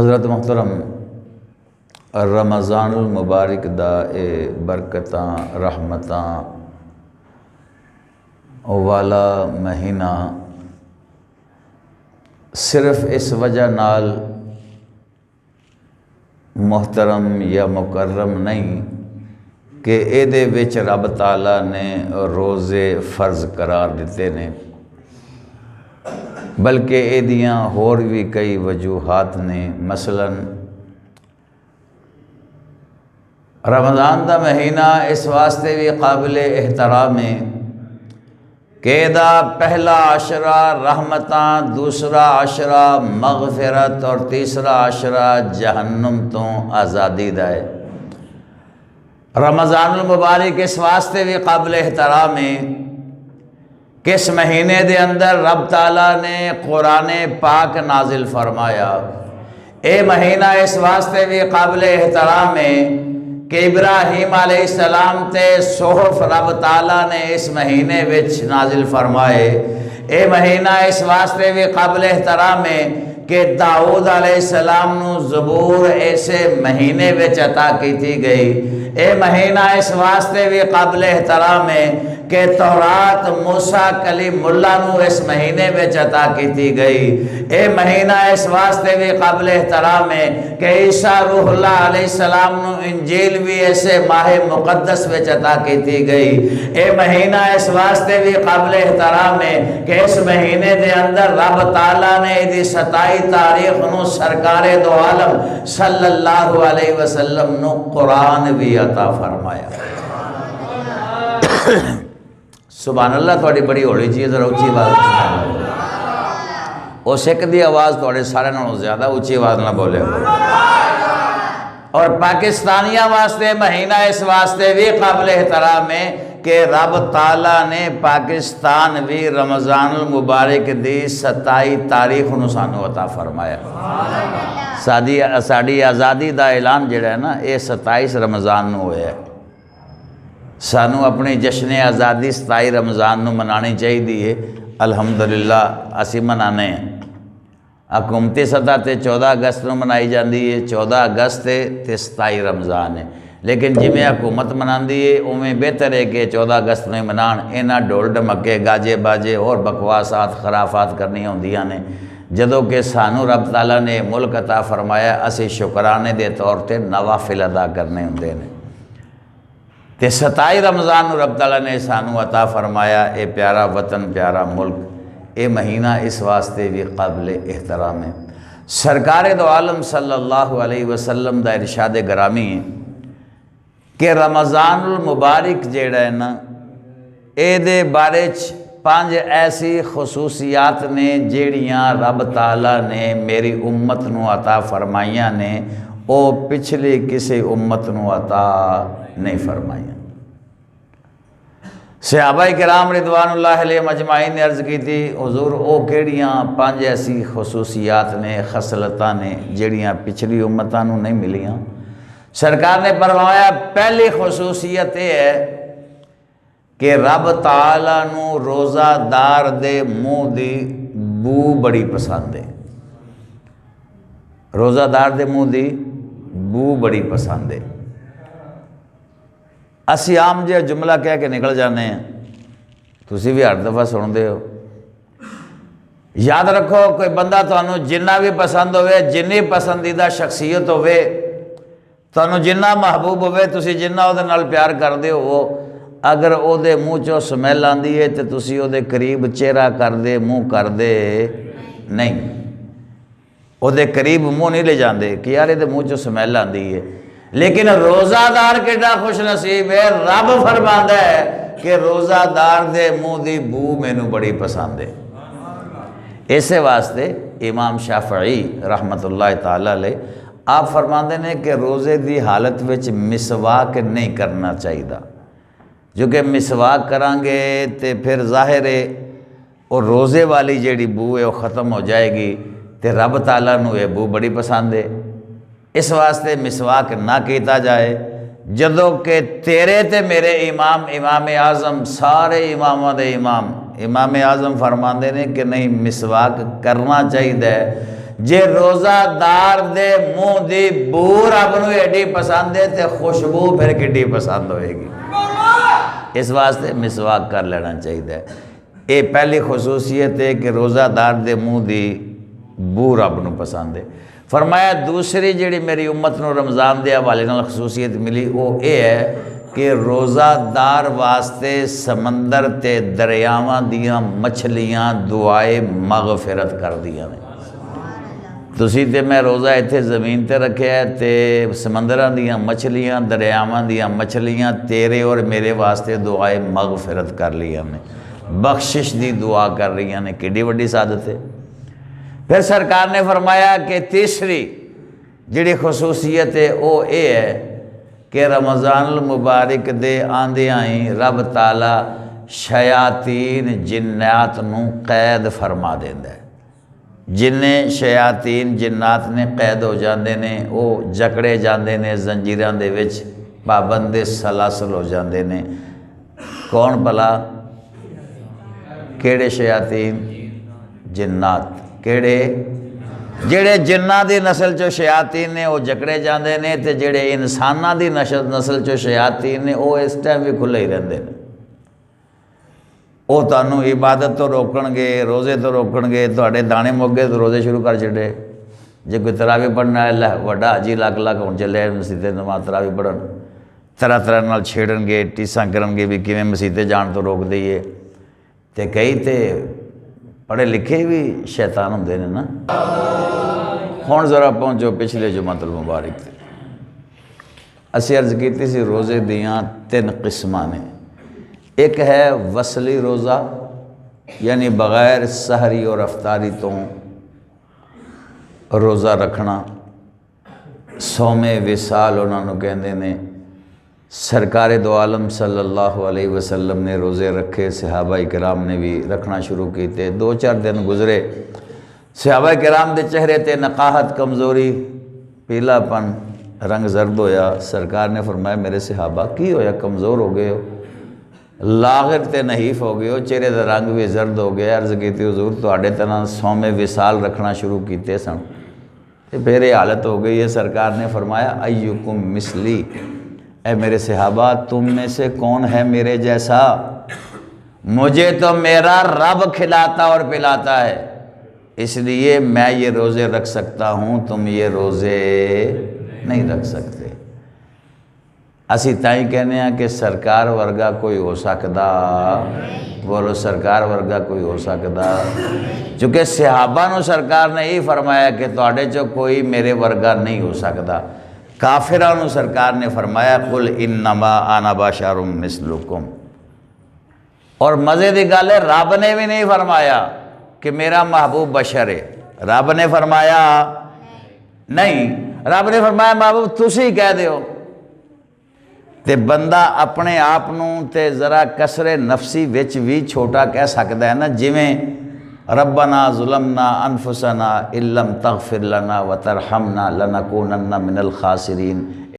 हज़रत मोहतरम रमज़ानुल मुबारक दा ए बरकतां रहमतां वाला महीना सिर्फ इस वजह नाल मोहतरम या मुकर्रम नहीं कि एदे विच रब ताला ने रोज़े फ़र्ज करार दिते ने, बल्कि एदियां होर भी कई वजूहात ने। मसलन रमज़ान का महीना इस वास्ते भी काबिल एहतराम है कि एदा पहला आशरा रहमतां, दूसरा आशरा मग़फ़िरत और तीसरा आशरा जहन्नुम तो आज़ादी दा है। रमज़ानुल मुबारक इस वास्ते भी काबिल एहतराम है कि इस महीने दे अंदर रब ताला ने कुरान पाक नाजिल फरमाया। ए महीना इस वास्ते भी काबिल एहतराम है कि इब्राहीम अलैहिस्सलाम ते सोहफ रब ताला ने इस महीने विच नाजिल फरमाए। ए महीना इस वास्ते भी काबिल एहतराम है कि दाऊद अलैहिस्सलाम नू ज़बूर ऐसे महीने विच अता की गई। ए महीना इस वास्ते भी काबिल एहतराम है कि तौरात मूसा कलीमुल्लाह नू इस महीने विच अता की गई। ए महीना इस वास्ते भी काबिल एहतराम है कि ईसा रूहुल्लाह अलैहिस्सलाम नू इंजील भी ऐसे माह मुक़द्दस विच अता की गई। ए महीना इस वास्ते भी काबिल एहतराम है कि इस महीने दे अंदर रब ताला ने इहदी 27 तारीख नू सरकारे दो आलम सल्लल्लाहु अलैहि वसल्लम नू कुरान भी अता फरमाया। सुभान अल्लाह। थोड़ी बड़ी हौली चीज़ जरा उच्ची आवाज़, वो सिख की आवाज़ थोड़े सारे नालों ज़्यादा उच्ची आवाज़ ना बोले। और पाकिस्तानियों वास्ते महीना इस वास्ते भी काबिल एहतराम है कि रब ताला ने पाकिस्तान भी रमज़ानुल मुबारक दी 27 तारीख नू सानू अता फरमाया। साडी आज़ादी का ऐलान जिहड़ा है ना, ये 27 रमज़ान नू होया। सानू अपनी जश्न आज़ादी 27 रमज़ान नू मनानी चाहिए। अल्हम्दुलिल्लाह असी मनाने हैं। हुकूमती सतह ते 14 अगस्त को मनाई जाती है, 14 अगस्त ते 27 रमज़ान है। लेकिन जिमें हुकूमत मनाती है उमें बेहतर है कि 14 अगस्त में मनान। इन्हां ढोल ढमके गाजे बाजे और बकवासात खराफात करनी होंदियां ने, जदों कि सानू रब ताला ने मुल्क अता फरमाया, असी शुकराने के तौर पर नवाफिल अदा करने होंदे ने। ते 27 रमज़ान रब ताला ने सानू अता फरमाया। ए प्यारा वतन, प्यारा मुल्क, ये महीना इस वास्ते भी काबिल एहतराम है। सरकार दो आलम सल्लल्लाहु अलैहि वसल्लम दा इरशाद ग्रामी है कि रमज़ानुल मुबारक जेड़ा है ना, ए बारे 5 ऐसी खसूसियात ने जेड़ियाँ रब ताला ने मेरी उम्मत नू अता फरमाइयां ने, वो पिछली किसी उम्मत नू अता नहीं फरमाइयां। सहाबाए किराम रिदवानुल्लाह अलैहिम अजमाइन ने अर्ज़ की थी, हुज़ूर वो केड़ियाँ 5 ऐसी खसूसियात ने, खसलतां ने जेड़ियाँ पिछली उम्मतां नू नहीं मिलियां। सरकार ने फरमाया, पहली खसूसियत ये है कि रब ताला नू रोज़ादार दे मुँह दी बू बड़ी पसंद है। रोज़ादार दे मुँह दी बू बड़ी पसंद है। असी आम जो जुमला कह के निकल जाने हैं, तुसी भी हर दफ़ा सुनते हो। याद रखो, कोई बंदा तुहानू जिन्ना भी पसंद होवे, जिन्नी पसंदीदा शख्सियत होवे, तुहानू जिन्ना महबूब होवे, तुसी जिन्ना उहदे नाल प्यार करदे हो, अगर उहदे मूँह चों स्मैल आंदी है तो तुसी उहदे करीब चेहरा करदे, मुँह करदे नहीं, उहदे करीब मुँह नहीं ले जाते कि यार इहदे मूँह चों स्मैल आंदी है। लेकिन रोज़ादार कितना खुश नसीब है, रब फरमांदा है कि रोज़ादार दे मुँह दी बू मैनू बड़ी पसंद है। इस वास्ते इमाम शाफ़ई रहमतुल्लाह ताला अलैह आप फरमाते हैं कि रोज़े की हालत विच मिसवाक नहीं करना चाहिए, जो कि मिसवाक करांगे तो फिर जाहिर है और रोज़े वाली जिहड़ी बू है वह ख़त्म हो जाएगी, तो रब ताला नू ये बू बड़ी पसंद है। इस वास्ते मिसवाक ना किया जाए। जदों कि तेरे ते मेरे इमाम, इमाम आज़म, सारे इमामां दे इमाम, इमाम आज़म फरमाते हैं कि नहीं, मिसवाक करना चाहिए। जे रोज़ादार दे मुँह दी बू रब नूं एडी पसंद है तो खुशबू फिर किड्डी पसंद होएगी। इस वास्ते मिसवाक कर लेना चाहिए। ये पहली खसूसियत है कि रोज़ादार दे मुँह दी बू रब नूं पसंद है। फरमाया दूसरी जिहड़ी मेरी उम्मत नूं रमज़ान के हवाले नाल खसूसियत मिली वो ये है कि रोज़ादार वास्ते समंदर ते दरियावां दियां मछलियां दुआए मगफिरत कर दियां ने। तुसी ते मैं रोज़ा इत्थे ज़मीन ते रखिया है ते समंदरां दियां मछलियां दरियावां दियां मछलियां तेरे और मेरे वास्ते दुआए मगफिरत कर लिया ने, बख्शिश दी दुआ कर रही ने। किड्डी वड्डी सादत है। फिर सरकार ने फरमाया कि तीसरी जिहड़ी खसूसियत है वो ये है कि रमज़ानुल मुबारक दे आंदियां ही रब ताला शयातीन जिन्नात नूं कैद फरमा देंदा है। जिन्ने शयातीन जिन्नात ने कैद हो जाते ने, वो जकड़े जाते ने जंजीरां दे विच, पाबंदे सलासल हो जाते ने। कौन भला? केड़े शयातीन? जिन्नात। केड़े? जेड़े जिन्ना दी नस्ल चो शयातीन ने वो जकड़े जाते हैं, तो जेड़े इंसाना दी नस्ल चो शयातीन ने वो इस टाइम भी खुले ही रहते हैं। वो तुहानू इबादत तो रोकणगे, रोज़े तो रोकणगे, तुहाडे दाने मुक गए तो रोज़े शुरू कर छड़े। जे कोई तरावी पढ़ना है लै वड्डा हाजी लख लख हुण चले मसीते नमाज तरावी पढ़न, तरह तरह नाल छेड़नगे, टीसां करनगे भी किवें मसीते जाण तो रोक दईए। ते कई ते पढ़े लिखे भी शैतान होंदे ने ना। हुण ज़रा पहुँचो पिछले जुमातुल मुबारक ते असीं अर्ज़ कीती सी रोज़े दियां 3 किस्मां ने। एक है वसली रोज़ा, यानी बग़ैर सहरी और अफ्तारी तो रोज़ा रखना, सौमे विसाल उन्होंने कहते ने। सरकार दो आलम सल्लल्लाहु अलैहि वसल्लम ने रोज़े रखे, सहाबा किराम ने भी रखना शुरू किए। 2-4 दिन गुजरे, सहाबा किराम के चेहरे ते नकाहत, कमज़ोरी, पीलापन, रंग जर्द होया। सरकार ने फरमाया मेरे सहाबा की होया, कमज़ोर हो गए हो, लागिर ते नहीफ हो गए हो, चेहरे का रंग भी जर्द हो गया। अर्ज़ की हुजूर तुहाडे तरह सौमे विसाल रखना शुरू किए सन, तो फिर ये हालत हो गई है। सरकार ने फरमाया अय्युकुम मिसली, ऐ मेरे सहाबा तुम में से कौन है मेरे जैसा? मुझे तो मेरा रब खिलाता और पिलाता है, इसलिए मैं ये रोज़े रख सकता हूँ, तुम ये रोज़े नहीं रख सकते। असी ताई कहने हैं कि सरकार वर्गा कोई हो सकता? बोलो सरकार वर्गा कोई हो सकता? चूँकि सहाबा नूं सरकार ने यही फरमाया कि तुहाडे चो कोई मेरे वर्गा नहीं हो सकता। काफिरां नूं सरकार ने फरमाया कुल इन्नमा आना बशरुम मिसलुकुम। और मज़े की गल है रब ने भी नहीं फरमाया कि मेरा महबूब बशर है। रब ने फरमाया नहीं, रब ने फरमाया महबूब तुसी कह दो। ते बंदा अपने आप नूं ते ज़रा कसरे नफसी विच भी छोटा कह सकता है ना। जिमें रब्बना ज़ुलमना अनफुसना इल्लम तग़फिर लना व तरहमना लनकूनन्ना मिनल खासिरीन।